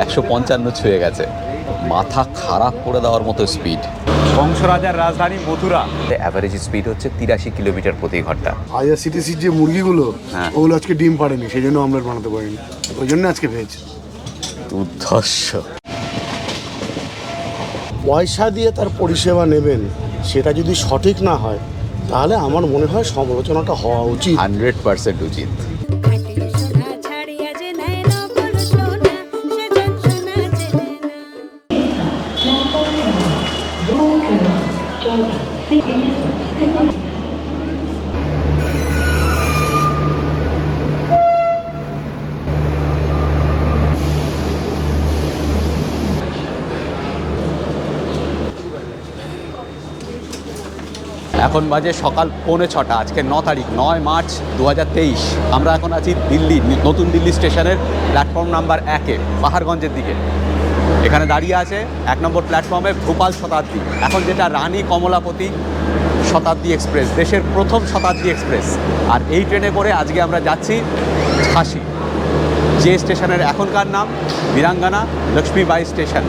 155 ছুঁয়ে গেছে, মাথা খারাপ করে দেওয়ার মতো স্পিড। বংশরাজার রাজধানী মথুরা। অ্যাভারেজ স্পিড হচ্ছে 83 কিলোমিটার প্রতি ঘন্টা। আইআরসিটিসির যে মুরগিগুলো, হ্যাঁ, ওগুলো আজকে ডিম পাড়েনি, সেই জন্য অমলেট বানাতে পারিনি, ওই জন্য আজকে ভেজ। দুর্ধর্ষ। পয়সা দিয়ে তার পরিষেবা নেবেন, সেটা যদি সঠিক না হয় তাহলে আমার মনে হয় সমালোচনাটা হওয়া উচিত। 100% উচিত। এখন বাজে সকাল 6:45, আজকে 9 তারিখ, 9 মার্চ 2023। আমরা এখন আছি দিল্লি, নতুন দিল্লি স্টেশনের প্ল্যাটফর্ম নাম্বার 1-এ, পাহাড়গঞ্জের দিকে। এখানে দাঁড়িয়ে আছে 1 নম্বর প্ল্যাটফর্মে ভোপাল শতাব্দী, এখন যেটা রানী কমলাপতি শতাব্দী এক্সপ্রেস, দেশের প্রথম শতাব্দী এক্সপ্রেস। আর এই ট্রেনে করে আজকে আমরা যাচ্ছি ঝাঁসি, যে স্টেশনের এখনকার নাম বীরাঙ্গনা লক্ষ্মীবাই স্টেশন।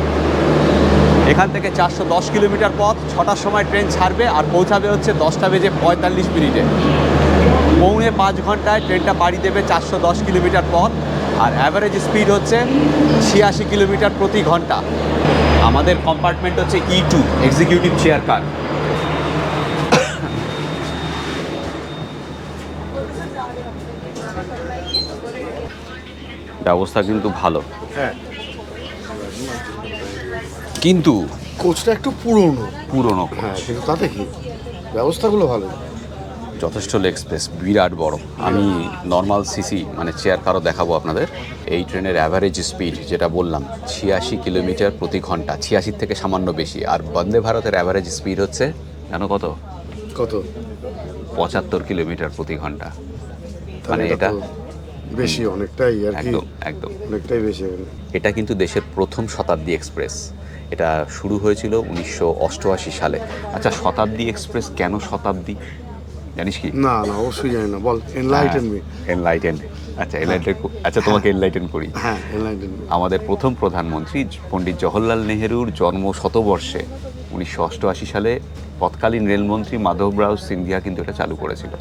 এখান থেকে 410 কিলোমিটার পথ, 6টার সময় ট্রেন ছাড়বে আর পৌঁছাবে হচ্ছে 10:45। 4.5 ঘন্টায় ট্রেনটা পাড়ি দেবে 410 কিলোমিটার পথ। আর অ্যাভারেজ স্পিড হচ্ছে 86 কিলোমিটার প্রতি ঘন্টা। আমাদের কম্পার্টমেন্ট হচ্ছে E2 এক্সিকিউটিভ চেয়ার কার। ব্যবস্থা কিন্তু ভালো, হ্যাঁ, কিন্তু কোচটা একটু পুরনো। হ্যাঁ, কিন্তু তাতে কি, ব্যবস্থাগুলো ভালো। যথেষ্ট লেগ স্পেস, বিরাট বড়। আমি নর্মাল সিসি মানে চেয়ার কারও দেখাবো আপনাদের। এই ট্রেনের অ্যাভারেজ স্পিড যেটা বললাম 86 কিলোমিটার প্রতি ঘন্টা, 86 থেকে সামান্য বেশি। আর বন্দে ভারতের অ্যাভারেজ স্পিড হচ্ছে জানো কত? 75 কিলোমিটার প্রতি ঘন্টা। মানে এটা বেশি অনেকটাই আর কি, একদম অনেকটাই বেশি। এটা কিন্তু দেশের প্রথম শতাব্দী এক্সপ্রেস। এটা শুরু হয়েছিল 1988 সালে। আচ্ছা, শতাব্দী এক্সপ্রেস কেন শতাব্দী জানিস কি? না অবশ্যই জানি না, বল, এনলাইটেন মি। আচ্ছা, তোমাকে এনলাইটেন করি। হ্যাঁ, এনলাইটেন মি। আমাদের প্রথম প্রধানমন্ত্রী পণ্ডিত জওহরলাল নেহেরুর জন্ম শতবর্ষে 1988 সালে তৎকালীন রেলমন্ত্রী মাধবরাও সিন্ধিয়া কিন্তু এটা চালু করেছিল।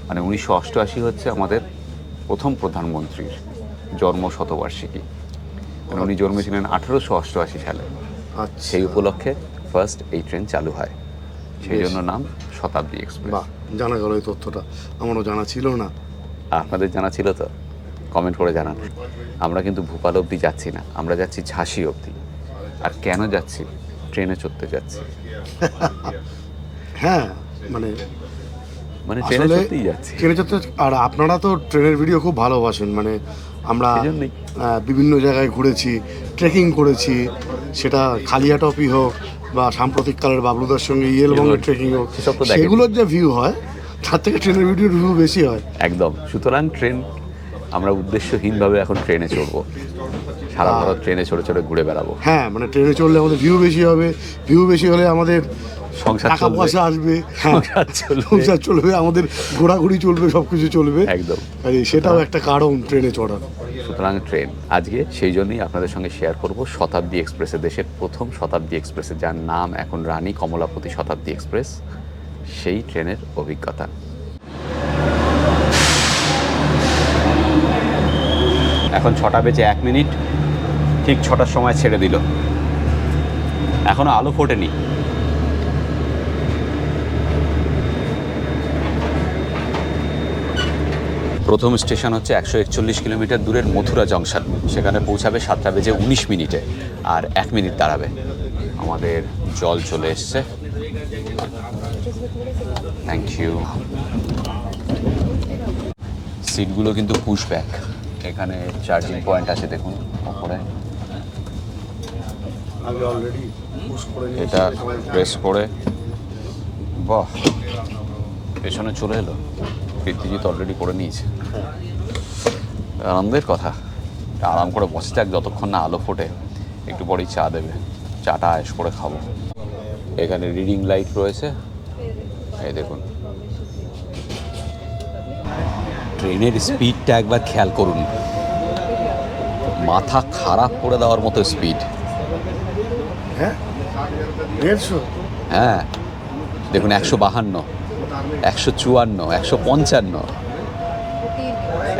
মানে 1988 হচ্ছে আমাদের প্রথম প্রধানমন্ত্রীর জন্ম শতবার্ষিকী। মানে উনি জন্মেছিলেন 1888 সালে। আচ্ছা, সেই উপলক্ষে ফার্স্ট এই ট্রেন চালু হয়, সেই জন্য নাম শতাব্দী এক্সপ্রেস। বাহ, জানা গেল এই তথ্যটা, আমারও জানা ছিল না। আপনাদের জানা ছিল তো? কমেন্ট করে জানান। আমরা কিন্তু ভোপাল অবধি যাচ্ছি না, আমরা যাচ্ছি ঝাঁসি অবধি। আর কেন যাচ্ছি? ট্রেনে চড়তে যাচ্ছি। হ্যাঁ, মানে ট্রেনে চড়তেই যাচ্ছি। ট্রেনে চড়তে। আর আপনারা তো ট্রেনের ভিডিও খুব ভালোবাসেন, মানে আমরা বিভিন্ন জায়গায় ঘুরেছি, ট্রেকিং করেছি, সেটা কালিয়াটপি হোক বা সাম্প্রতিককালের বাবলুদার সঙ্গে ইয়েলবঙ্গের ট্রেকিং হোক, সেগুলোর যে ভিউ হয় তার থেকে ট্রেনের ভিডিওর ভিউ বেশি হয়। একদম। সুতরাং ট্রেন, আমরা উদ্দেশ্যহীনভাবে এখন ট্রেনে চড়বো, সারা ভারত ট্রেনে চড়ে চড়ে ঘুরে বেড়াবো। হ্যাঁ, মানে ট্রেনে চড়লে আমাদের ভিউ বেশি হবে, ভিউ বেশি হলে আমাদের টাকা পয়সা আসবে, সংসার চলবে, আমাদের ঘোরাঘুরি চলবে, সবকিছু চলবে। একদম, সেটাও একটা কারণ ট্রেনে চড়ার। সুতরাং ট্রেন আজকে সেই জন্যই আপনাদের সঙ্গে শেয়ার করব শতাব্দী এক্সপ্রেসে, দেশের প্রথম শতাব্দী এক্সপ্রেসে, যার নাম এখন রানী কমলাপতি শতাব্দী এক্সপ্রেস, সেই ট্রেনের অভিজ্ঞতা। এখন 6:01, ঠিক 6টার সময় ছেড়ে দিল। এখনো আলো ফোটেনি। প্রথম স্টেশন হচ্ছে 141 কিলোমিটার দূরের মথুরা জংশন। সেখানে পৌঁছাবে 7:19 আর 1 মিনিট দাঁড়াবে। আমাদের জল চলে এসছে, থ্যাংক ইউ। সিটগুলো কিন্তু পুশ ব্যাক। এখানে চার্জিং পয়েন্ট আছে, দেখুন ওপরে। এটা প্রেস করে, বাহ, পেছনে চলে এলো। কীর্তিজিৎ অলরেডি করে নিয়েছে। আনন্দের কথা, আরাম করে বসে থাক যতক্ষণ না আলো ফোটে। একটু পরেই চা দেবে, চাটা আয়েশ করে খাবো। এখানে রিডিং লাইট রয়েছে, এই দেখুন। ট্রেনের স্পিডটা একবার খেয়াল করুন, মাথা খারাপ করে দেওয়ার মতো স্পিড। হ্যাঁ 150। হ্যাঁ দেখুন 152, 154, 155,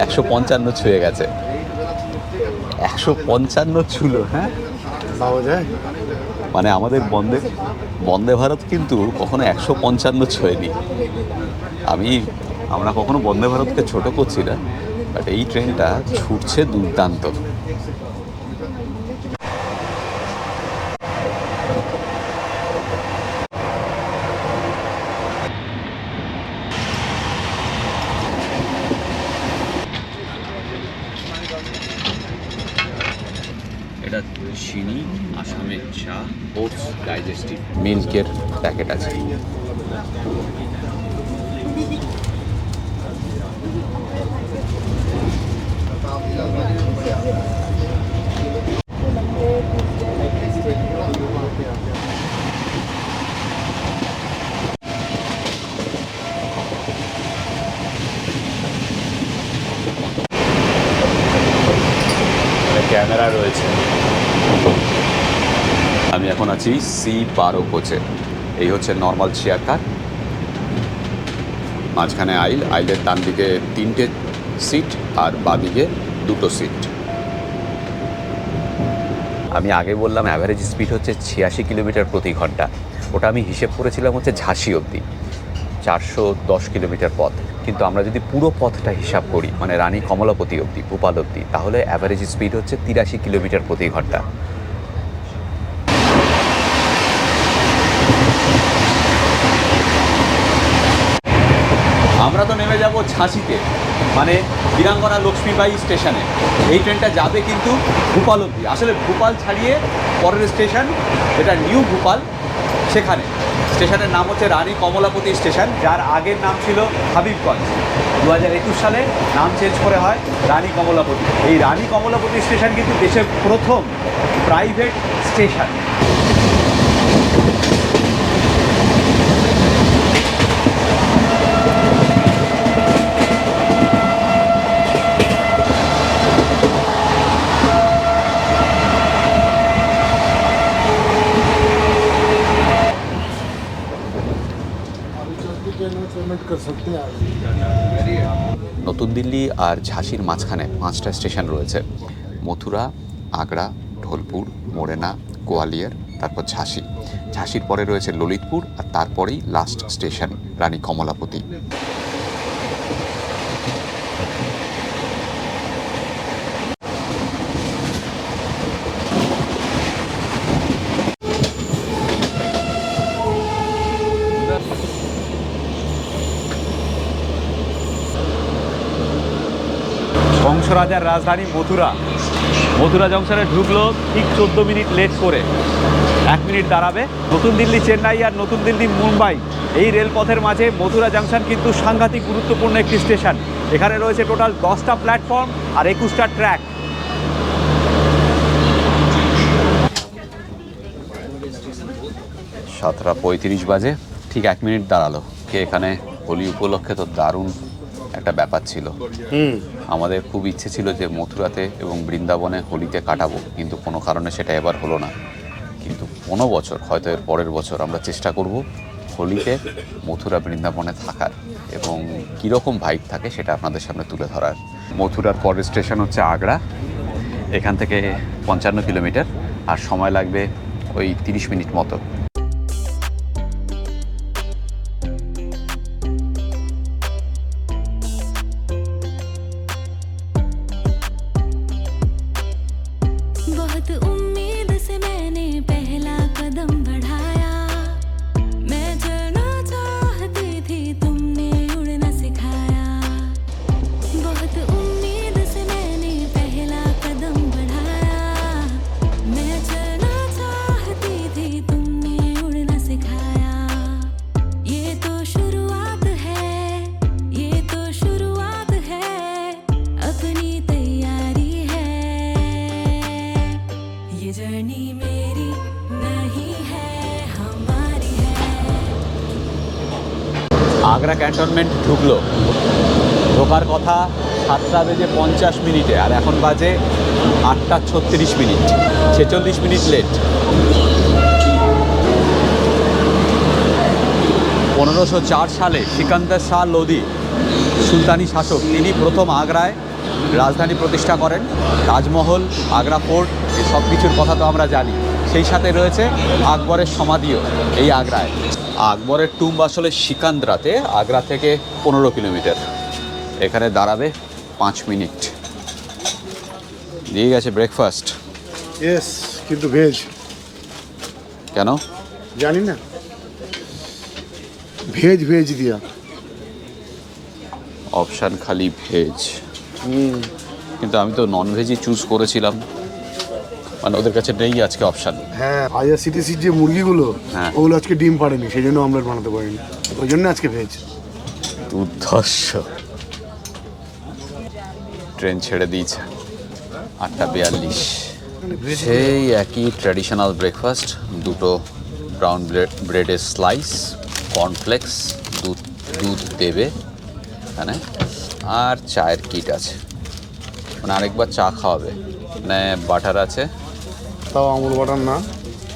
155 ছুঁয়ে গেছে। 155 ছিল। হ্যাঁ পাওয়া যায়। মানে আমাদের বন্দে ভারত কিন্তু কখনো 155 ছোঁয়নি। আমরা কখনো বন্দে ভারতকে ছোট করছি না, বাট এই ট্রেনটা ছুটছে দুর্দান্ত। এটা চিনি, আসামের চা, ওটস, ডাইজেস্টিভ মিল্কের প্যাকেট আছে। ক্যামেরা রয়েছে। আমি এখন আছি C12 কোচে। এই হচ্ছে নর্মাল চেয়ার কার, মাঝখানে আইলের ডান দিকে 3টে সিট আর বাঁদিকে 2টো সিট। আমি আগে বললাম অ্যাভারেজ স্পিড হচ্ছে 86 কিলোমিটার প্রতি ঘন্টা। ওটা আমি হিসেব করেছিলাম হচ্ছে ঝাঁসি অবধি 410 কিলোমিটার পথ। কিন্তু আমরা যদি পুরো পথটা হিসাব করি, মানে রানী কমলাপতি অবধি, ভোপাল অবধি, তাহলে অ্যাভারেজ স্পিড হচ্ছে 83 কিলোমিটার প্রতি ঘন্টা। আমরা তো নেমে যাব ঝাঁসিতে, মানে বীরাঙ্গনা লক্ষ্মীবাই স্টেশনে। এই ট্রেনটা যাবে কিন্তু ভোপাল অবধি। আসলে ভোপাল ছাড়িয়ে পরের স্টেশন যেটা নিউ ভোপাল, সেখানে স্টেশনের নাম হচ্ছে রানী কমলাপতি স্টেশন, যার আগের নাম ছিল হাবিবগঞ্জ। 2021 সালে নাম চেঞ্জ করে হয় রানী কমলাপতি। এই রানী কমলাপতি স্টেশন কিন্তু দেশের প্রথম প্রাইভেট স্টেশন। নতুন দিল্লি আর ঝাঁসির মাঝখানে 5টা স্টেশন রয়েছে: মথুরা, আগ্রা, ঢোলপুর, মোরেনা, গোয়ালিয়র, তারপর ঝাঁসি। ঝাঁসির পরে রয়েছে ললিতপুর, আর তারপরেই লাস্ট স্টেশন রানী কমলাপতি। কংসরাজার রাজধানী মথুরা জংশনে ঢুকলো ঠিক 14 মিনিট লেট করে। 1 মিনিট দাঁড়াবে। নতুন দিল্লি চেন্নাই আর নতুন দিল্লি মুম্বাই এই রেলপথের মাঝে মথুরা জংশন কিন্তু সাংঘাতিক গুরুত্বপূর্ণ একটি স্টেশন। এখানে রয়েছে টোটাল 10টা প্ল্যাটফর্ম আর 21টা ট্র্যাক। 7:35 বাজে, ঠিক 1 মিনিট দাঁড়ালো। এখানে হোলি উপলক্ষে তো দারুণ একটা ব্যাপার ছিল। আমাদের খুব ইচ্ছে ছিল যে মথুরাতে এবং বৃন্দাবনে হোলিতে কাটাবো, কিন্তু কোনো কারণে সেটা এবার হলো না। কিন্তু কোনো বছর, হয়তো এর পরের বছর, আমরা চেষ্টা করব হোলিতে মথুরা বৃন্দাবনে থাকার এবং কীরকম ভাইব থাকে সেটা আপনাদের সামনে তুলে ধরার। মথুরার পরের স্টেশন হচ্ছে আগ্রা। এখান থেকে 55 কিলোমিটার, আর সময় লাগবে ওই 30 মিনিট মতো। আগ্রা ক্যান্টনমেন্ট ঢোকার কথা 7:50 আর এখন বাজে 8:36, 46 মিনিট লেট। 1504 সালে সিকান্দার শাহ লোদি সুলতানি শাসক, তিনি প্রথম আগ্রায় রাজধানী প্রতিষ্ঠা করেন। তাজমহল, আগ্রা ফোর্ট, এই সব কিছুর কথা তো আমরা জানি। সেই সাথে রয়েছে আকবরের সমাধিও এই আগ্রায়। আকবরের টুম্ব আসলে সিকান্দ্রাতে, আগ্রা থেকে 15 কিলোমিটার। এখানে দাঁড়াবে 5 মিনিট। দিয়ে গেছে ব্রেকফাস্ট। ইয়েস, কিন্তু ভেজ। কেন জানি না, ভেজ ভেজ দিয়া। অপশান খালি ভেজ, কিন্তু আমি তো নন ভেজই চুজ করেছিলাম, মানে ওদের কাছে নেই আজকে অপশান। হ্যাঁ, আইআরসিটিসির যে মুরগিগুলো, হ্যাঁ, ওগুলো আজকে ডিম পাড়েনি, সেই জন্য অমলেট বানাতে পারিনি, ওই জন্য আজকে ভেজ। দুর্ধর্ষ। ট্রেন ছেড়ে দিয়েছে 8:42। সেই একই ট্র্যাডিশনাল ব্রেকফাস্ট, দুটো ব্রাউন ব্রেডের স্লাইস, কর্নফ্লেক্স, দুধ দেবে এখানে, আর চায়ের কিট আছে, মানে আরেকবার চা খাওয়াবে। মানে বাটার আছে, তাও আমুল বাটার না,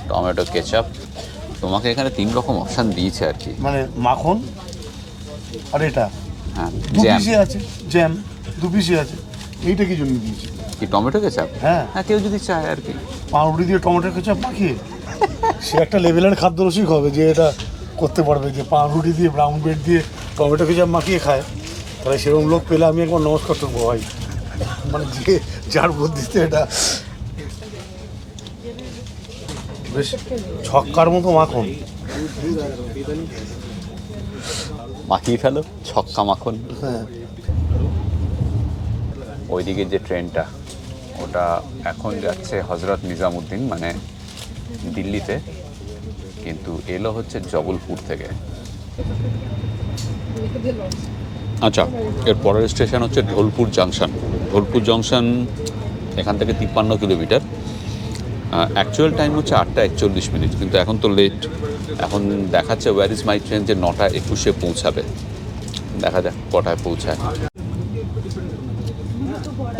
টমেটো কেচাপ। তোমাকে এখানে 3 রকম অপশান দিয়েছে আর কি, মানে মাখন আর এটা হ্যাঁ, দু জ্যাম। পিসে আছে, জ্যাম 2 পিসে আছে। এইটা কি জন্য দিয়েছি? কি টমেটো কেচাপ? হ্যাঁ, কেউ যদি চায় আর কি। পাউরুটি দিয়ে টমেটো কেচাপ মাখিয়ে সে একটা লেভেলের খাদ্য রসিক হবে যে এটা করতে পারবে, যে পাউরুটি দিয়ে ব্রাউন ব্রেড দিয়ে টমেটো কেচাপ মাখিয়ে খায়। তাহলে সেরকম লোক পেলে আমি একবার নমস্কার করবো ভাই, মানে যে যার বুদ্ধিতে এটা বেশ ছক্কার মতো মাখন। মাখিয়ে ফেলো, ছক্কা মাখন। হ্যাঁ, ওইদিকে যে ট্রেনটা, ওটা এখন যাচ্ছে হজরত নিজামুদ্দিন, মানে দিল্লিতে, কিন্তু এলো হচ্ছে জবলপুর থেকে। আচ্ছা, এর পরের স্টেশন হচ্ছে ঢোলপুর জাংশন। ঢোলপুর জাংশন এখান থেকে 53 কিলোমিটার। অ্যাকচুয়াল টাইম হচ্ছে 8:41, কিন্তু এখন তো লেট। এখন দেখাচ্ছে ওয়্যার ইজ মাই ট্রেন যে 9:21 পৌঁছাবে। দেখা যাক কটায় পৌঁছায়।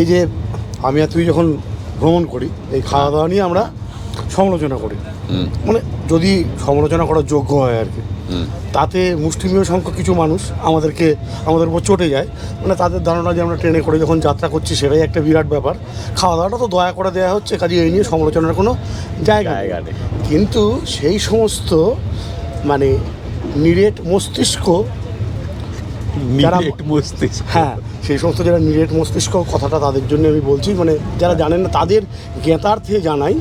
এই যে আমি আর তুই যখন ভ্রমণ করি, এই খাওয়া দাওয়া নিয়ে আমরা সমালোচনা করি, মানে যদি সমালোচনা করার যোগ্য হয় আর কি, তাতে মুষ্টিমেয় সংখ্যক কিছু মানুষ আমাদের উপর চটে যায়। মানে তাদের ধারণা যে আমরা ট্রেনে করে যখন যাত্রা করছি সেটাই একটা বিরাট ব্যাপার, খাওয়া দাওয়াটা তো দয়া করে দেওয়া হচ্ছে, কাজে এই নিয়ে সমালোচনার কোনো জায়গা নেই। কিন্তু সেই সমস্ত মানে নিরেট মস্তিষ্ক যারা, হ্যাঁ, সেই সমস্ত যারা নিরেট মস্তিষ্ক, কথাটা তাদের জন্য আমি বলছি, মানে যারা জানেন না তাদের জ্ঞাতার্থে জানাই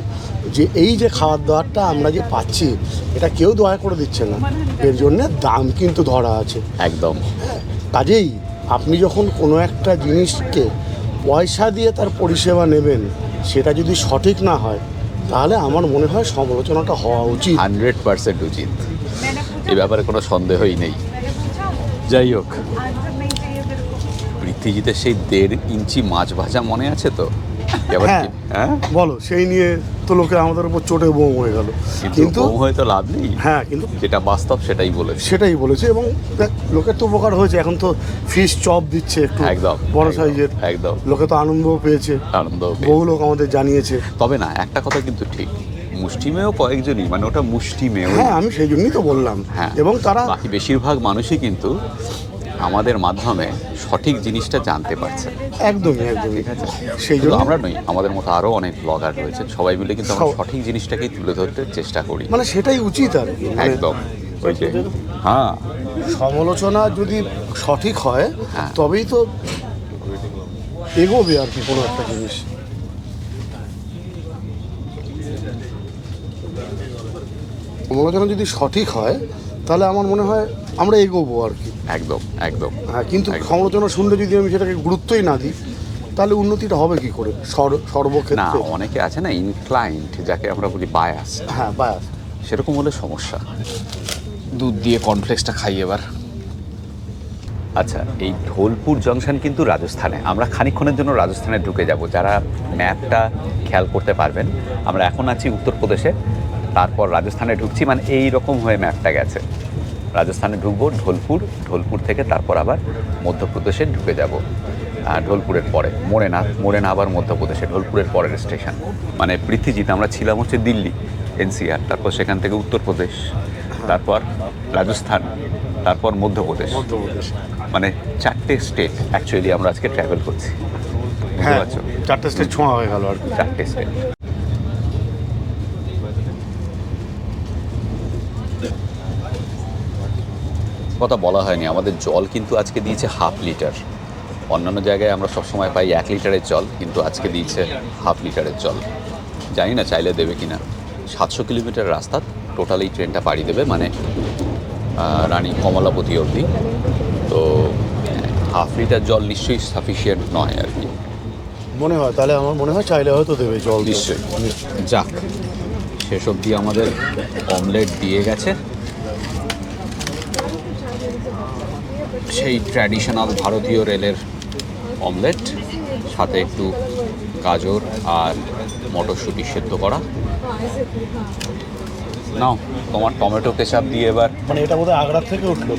যে এই যে খাবার দাবারটা আমরা যে পাচ্ছি, এটা কেউ দয়া করে দিচ্ছে না, এর জন্যে দাম কিন্তু ধরা আছে একদম। কাজেই আপনি যখন কোনো একটা জিনিসকে পয়সা দিয়ে তার পরিষেবা নেবেন, সেটা যদি সঠিক না হয়, তাহলে আমার মনে হয় সমালোচনাটা হওয়া উচিত, 100% উচিত, এ ব্যাপারে কোনো সন্দেহই নেই। যাই হোক, পৃথ্বীজিতে সেই 1.5 ইঞ্চি মাছ ভাজা মনে আছে তো? হ্যাঁ, বলো, সেই নিয়ে তো লোকে আমাদের উপর চটে বোম হয়ে গেল, কিন্তু হয়ে তো লাভ নেই। হ্যাঁ, কিন্তু যেটা বাস্তব সেটাই বলেছে। এবং দেখ, লোকের তো উপকার হয়েছে, এখন তো ফিশ চপ দিচ্ছে একটু একদম বড় সাইজের, একদম, লোকে তো আনন্দও পেয়েছে, বহু লোক আমাদের জানিয়েছে। তবে না, একটা কথা কিন্তু ঠিক, মুষ্টিমেয় কয়েকজনই, মানে ওটা মুষ্টিমেয়, হ্যাঁ, আমি সেই জন্যই তো বললাম। হ্যাঁ, এবং তারা বাকি বেশিরভাগ মানুষই কিন্তু আমাদের মাধ্যমে সঠিক জিনিসটা জানতে পারছে। একদমই ঠিক আছে, সেই জন্য আমরা নই, আমাদের মতো আরও অনেক ব্লগার রয়েছে, সবাই মিলে কিন্তু আমরা সঠিক জিনিসটাকেই তুলে ধরতে চেষ্টা করি, মানে সেটাই উচিত আর কি। একদম। ওই যে হ্যাঁ, সমালোচনা যদি সঠিক হয়, তবেই তো এগোবে আর কি কোনো একটা জিনিস। সমালোচনা যদি সঠিক হয়, তাহলে আমার মনে হয় আমরা এগোবো আর কি। একদম একদম। হ্যাঁ, কিন্তু সমালোচনা শুনলে যদি আমি সেটাকে গুরুত্বই না দিই, তাহলে উন্নতিটা হবে কি করে সর্বক্ষেত্রে? না, অনেকে আছে না ইনক্লাইন্ড, যাকে আমরা বলি বায়াস। হ্যাঁ, বায়াস, সেরকম হলে সমস্যা। দুধ দিয়ে কর্নফ্লেক্সটা খাই এবার। আচ্ছা, এই ঢোলপুর জংশন কিন্তু রাজস্থানে। আমরা খানিকক্ষণের জন্য রাজস্থানে ঢুকে যাব। যারা ম্যাপটা খেয়াল করতে পারবেন, আমরা এখন আছি উত্তরপ্রদেশে, তারপর রাজস্থানে ঢুকছি, মানে এই রকম হয়ে ম্যাপটা গেছে। রাজস্থানে ঢুকবো ঢোলপুর, ঢোলপুর থেকে তারপর আবার মধ্যপ্রদেশে ঢুকে যাব। ঢোলপুরের পরে মোরেনা আবার মধ্যপ্রদেশে ঢোলপুরের পরের স্টেশন। মানে পৃথ্বীজিৎ আমরা ছিলাম হচ্ছে দিল্লি এনসিআর, তারপর সেখান থেকে উত্তরপ্রদেশ, তারপর রাজস্থান, তারপর মধ্যপ্রদেশ। মানে 4টে স্টেট অ্যাকচুয়ালি আমরা আজকে ট্রাভেল করছি, বুঝতে হ্যাঁ, পারছো? 4টে স্টেট ছোঁয়া হয়ে গেল আর কি। 4টে স্টেট। কথা বলা হয়নি, আমাদের জল কিন্তু আজকে দিয়েছে 1/2 লিটার। অন্যান্য জায়গায় আমরা সবসময় পাই 1 লিটারের জল, কিন্তু আজকে দিয়েছে 1/2 লিটারের জল। জানি না চাইলে দেবে কিনা। 700 কিলোমিটার রাস্তা টোটাল এই ট্রেনটা পাড়ি দেবে, মানে রানী কমলাপতি অবধি। তো 1/2 লিটার জল নিশ্চয়ই সাফিসিয়েন্ট নয় আর কি, মনে হয়। তাহলে আমার মনে হয় চাইলে হয়তো দেবে জল। নিশ্চয়ই। যাক, শেষ অবধি আমাদের অমলেট দিয়ে গেছে, সেই ট্র্যাডিশনাল ভারতীয় রেলের অমলেট, সাথে একটু গাজর আর মটরশুঁটি সেদ্ধ করা। নাও তোমার টমেটো কেচাপ দিয়ে এবার। মানে এটা বোধহয় আগ্রার থেকে উঠলো,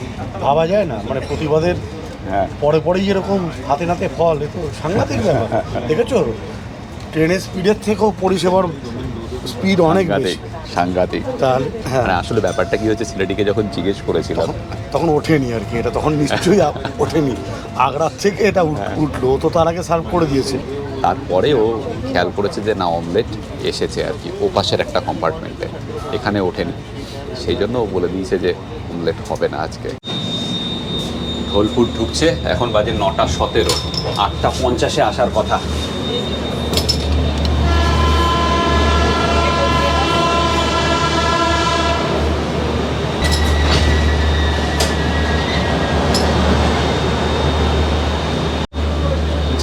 ভাবা যায় না। মানে প্রতিবাদের হ্যাঁ, পরে পরেই যেরকম হাতে নাতে ফল, এ তো সাংঘাতিক ব্যাপার। দেখেছো, ট্রেনের স্পিডের থেকেও পরিষেবার স্পিড অনেক বেশি। সাংঘাতিক। তাহলে হ্যাঁ, মানে আসলে ব্যাপারটা কি হচ্ছে, ছেলেটিকে যখন জিজ্ঞেস করেছিলাম তখন ওঠেনি আর কি, এটা তখন নিশ্চয়ই ওঠেনি। আগ্রার থেকে এটা উঠলো, ও তো তার আগে সার্ভ করে দিয়েছে। তারপরে ও খেয়াল করেছে যে না, অমলেট এসেছে আর কি ও পাশের একটা কম্পার্টমেন্টে, এখানে ওঠেনি। সেই জন্য ও বলে দিয়েছে যে অমলেট হবে না আজকে। ঢোলপুর ঢুকছে, এখন বাজে 9:17, 8:50-এ আসার কথা।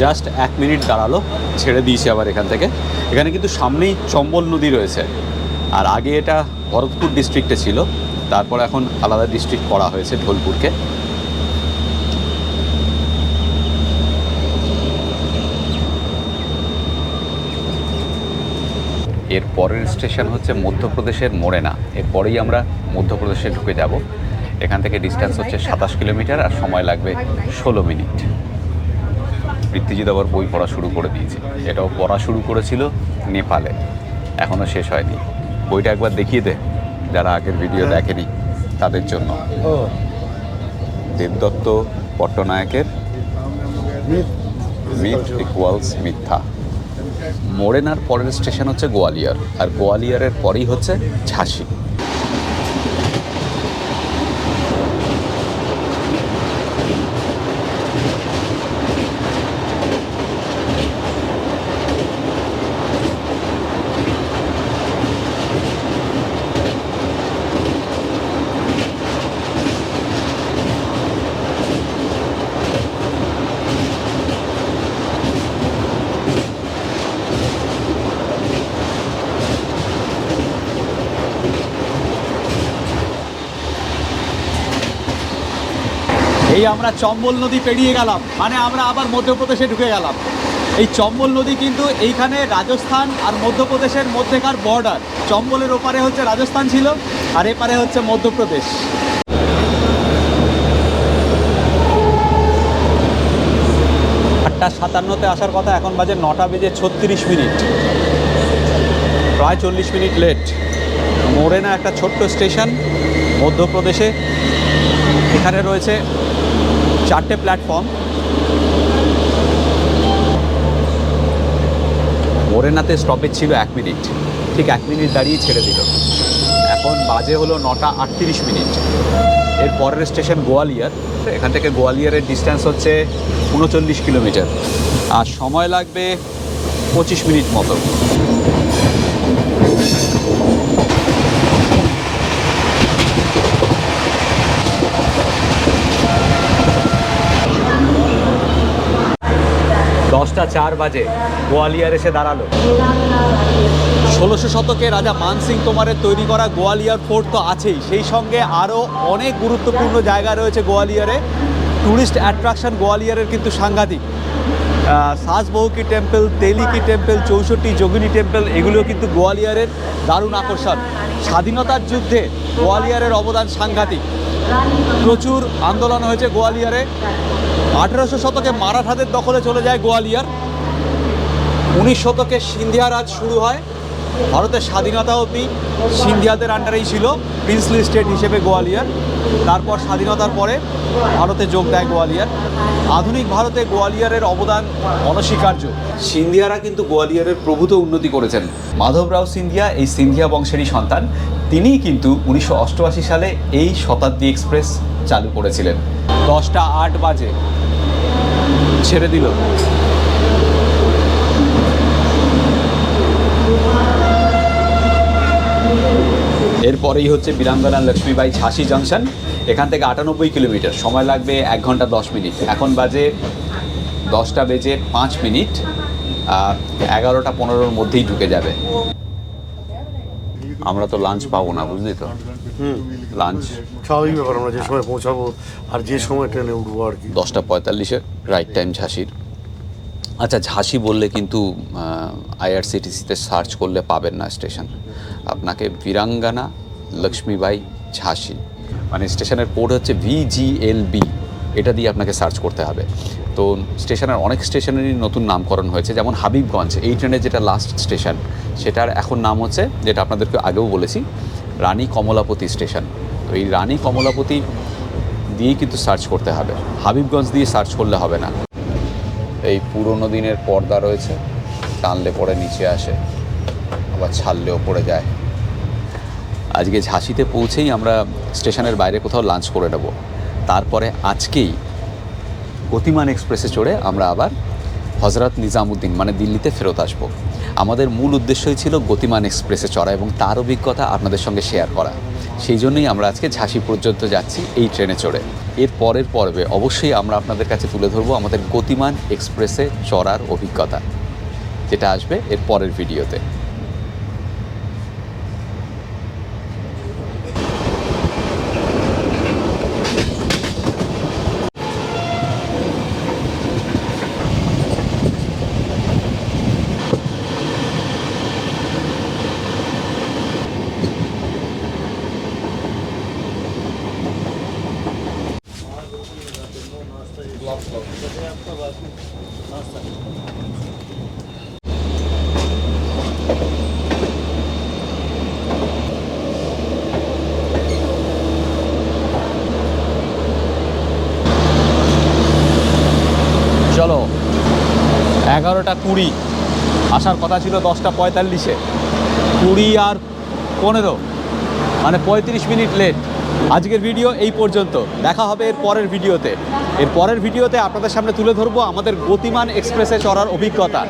জাস্ট 1 মিনিট দাঁড়ালো, ছেড়ে দিয়েছে আবার এখান থেকে। এখানে কিন্তু সামনেই চম্বল নদী রয়েছে, আর আগে এটা ভরতপুর ডিস্ট্রিক্টে ছিল, তারপর এখন আলাদা ডিস্ট্রিক্ট করা হয়েছে ঢোলপুরকে। এর পরের স্টেশন হচ্ছে মধ্যপ্রদেশের মোরেনা। এরপরেই আমরা মধ্যপ্রদেশে ঢুকে যাব। এখান থেকে ডিস্টেন্স হচ্ছে 27 কিলোমিটার, আর সময় লাগবে 16 মিনিট। পৃথ্বীজিৎ আবার বই পড়া শুরু করে দিয়েছে। এটাও পড়া শুরু করেছিল নেপালে, এখনও শেষ হয়নি। বইটা একবার দেখিয়ে দে যারা আগের ভিডিও দেখেনি তাদের জন্য। দেবদত্ত পট্টনায়কের মিথ ইকুয়ালস মিথ্যা। মোরেনার পরের স্টেশন হচ্ছে গোয়ালিয়র, আর গোয়ালিয়রের পরেই হচ্ছে ঝাঁসি। এই আমরা চম্বল নদী পেরিয়ে গেলাম, মানে আমরা আবার মধ্যপ্রদেশে ঢুকে গেলাম। এই চম্বল নদী কিন্তু এইখানে রাজস্থান আর মধ্যপ্রদেশের মধ্যেকার বর্ডার। চম্বলের ওপারে হচ্ছে রাজস্থান ছিল, আর এপারে হচ্ছে মধ্যপ্রদেশ। 8:57-তে আসার কথা, এখন বাজে 9:36, প্রায় 40 মিনিট লেট। মোরেনা একটা ছোট্ট স্টেশন মধ্যপ্রদেশে। এখানে রয়েছে 4টে প্ল্যাটফর্ম। মোরেনাতে স্টপেজ ছিল 1 মিনিট, ঠিক 1 মিনিট দাঁড়িয়ে ছেড়ে দিল। এখন বাজে হলো 9:38। এর পরের স্টেশন গোয়ালিয়র। এখান থেকে গোয়ালিয়রের ডিস্টেন্স হচ্ছে 39 কিলোমিটার, আর সময় লাগবে 25 মিনিট মতো। দশটা 4 বাজে গোয়ালিয়র এসে দাঁড়ালো। 16শো শতকে রাজা মান সিং তোমারের তৈরি করা গোয়ালিয়র ফোর্ট তো আছেই, সেই সঙ্গে আরও অনেক গুরুত্বপূর্ণ জায়গা রয়েছে গোয়ালিয়রে। ট্যুরিস্ট অ্যাট্রাকশন গোয়ালিয়রের কিন্তু সাংঘাতিক। সাজবহু টেম্পল, তেলি টেম্পল, 64 যোগিনী টেম্পল, এগুলো কিন্তু গোয়ালিয়রের দারুণ আকর্ষণ। স্বাধীনতার যুদ্ধে গোয়ালিয়রের অবদান সাংঘাতিক। প্রচুর আন্দোলন হয়েছে গোয়ালিয়রে। 1800 শতকে মারাঠাদের দখলে চলে যায় গোয়ালিয়র। 19 শতকে সিন্ধিয়া রাজ শুরু হয়। ভারতের স্বাধীনতা অবধি সিন্ধিয়াদের আন্ডারেই ছিল প্রিন্সলি স্টেট হিসেবে গোয়ালিয়র। তারপর স্বাধীনতার পরে ভারতে যোগ দেয় গোয়ালিয়র। আধুনিক ভারতে গোয়ালিয়রের অবদান অনস্বীকার্য। সিন্ধিয়ারা কিন্তু গোয়ালিয়রের প্রভূত উন্নতি করেছেন। মাধবরাও সিন্ধিয়া এই সিন্ধিয়া বংশেরই সন্তান। তিনিই কিন্তু 1988 সালে এই শতাব্দী এক্সপ্রেস চালু করেছিলেন। 10টা 8 বাজে ছেড়ে দিল। এরপরেই হচ্ছে বীরাঙ্গনা লক্ষ্মীবাই ঝাঁসি জাংশন। এখান থেকে 98 কিলোমিটার, সময় লাগবে 1 ঘন্টা 10 মিনিট। এখন বাজে 10টা বেজে 5 মিনিট, 11টা 15-র মধ্যেই ঢুকে যাবে। আমরা তো লাঞ্চ পাবো না, বুঝলি তো। লাঞ্চ স্বাভাবিক ব্যাপার, আমরা যে সময় পৌঁছাবো আর যে সময় ট্রেনে উঠবো আর কি। 10টা 45-এ রাইট টাইম ঝাঁসির। আচ্ছা, ঝাঁসি বললে কিন্তু আইআরসিটিসিতে সার্চ করলে পাবেন না স্টেশন। আপনাকে বীরাঙ্গনা লক্ষ্মীবাই ঝাঁসি, মানে স্টেশনের কোড হচ্ছে VGLB, এটা দিয়ে আপনাকে সার্চ করতে হবে। তো স্টেশনের অনেক স্টেশনেরই নতুন নামকরণ হয়েছে, যেমন হাবিবগঞ্জ, এই ট্রেনের যেটা লাস্ট স্টেশন, সেটার এখন নাম হচ্ছে, যেটা আপনাদেরকে আগেও বলেছি, রানী কমলাপতি স্টেশন। তো এই রানী কমলাপতি দিয়েই কিন্তু সার্চ করতে হবে, হাবিবগঞ্জ দিয়ে সার্চ করলে হবে না। এই পুরনো দিনের পর্দা রয়েছে, টানলে পরে নিচে আসে, আবার ছাড়লেও পড়ে যায়। আজকে ঝাঁসিতে পৌঁছেই আমরা স্টেশনের বাইরে কোথাও লাঞ্চ করে নেব। তারপরে আজকেই গতিমান এক্সপ্রেসে চড়ে আমরা আবার হজরত নিজামুদ্দিন মানে দিল্লিতে ফেরত আসব। আমাদের মূল উদ্দেশ্যই ছিল গতিমান এক্সপ্রেসে চড়া এবং তার অভিজ্ঞতা আপনাদের সঙ্গে শেয়ার করা। সেই জন্যই আমরা আজকে ঝাঁসি পর্যন্ত যাচ্ছি এই ট্রেনে চড়ে। এর পরের পর্বে অবশ্যই আমরা আপনাদের কাছে তুলে ধরবো আমাদের গতিমান এক্সপ্রেসে চড়ার অভিজ্ঞতা, যেটা আসবে এর পরের ভিডিওতে। চলো, 11টা 20, আসার কথা ছিল 10টা 45-এ, 20 আর 15, মানে 35 মিনিট লেট। আজকের ভিডিও এই পর্যন্ত, দেখা হবে এর পরের ভিডিওতে। এর পরের ভিডিওতে আপনাদের সামনে তুলে ধরবো আমাদের গতিমান এক্সপ্রেসে চড়ার অভিজ্ঞতা।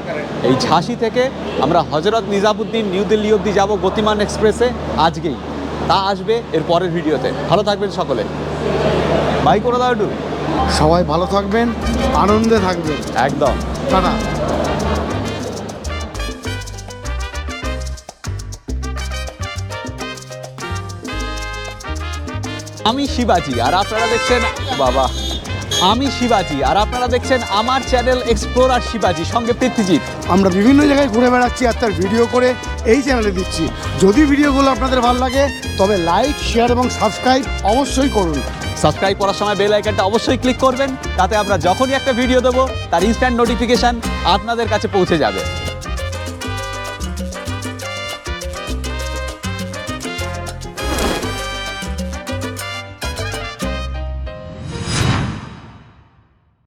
এই ঝাঁসি থেকে আমরা হজরত নিজামুদ্দিন নিউ দিল্লি অবধি যাব গতিমান এক্সপ্রেসে আজকেই, তা আসবে এর পরের ভিডিওতে। ভালো থাকবেন সকলে, বাই করে দাও একটু। সবাই ভালো থাকবেন, আনন্দে থাকবেন, একদম টাটা। আমি শিবাজি আর আপনারা দেখছেন আমি শিবাজি আর আপনারা দেখছেন আমার চ্যানেল এক্সপ্লোরার শিবাজি, সঙ্গে পৃথ্বীজিৎ। আমরা বিভিন্ন জায়গায় ঘুরে বেড়াচ্ছি আর তার ভিডিও করে এই চ্যানেলে দিচ্ছি। যদি ভিডিওগুলো আপনাদের ভালো লাগে তবে লাইক, শেয়ার এবং সাবস্ক্রাইব অবশ্যই করুন। সাবস্ক্রাইব করার সময় বেল আইকনটা অবশ্যই ক্লিক করবেন, তাতে আমরা যখনই একটা ভিডিও দেবো তার ইনস্ট্যান্ট নোটিফিকেশান আপনাদের কাছে পৌঁছে যাবে।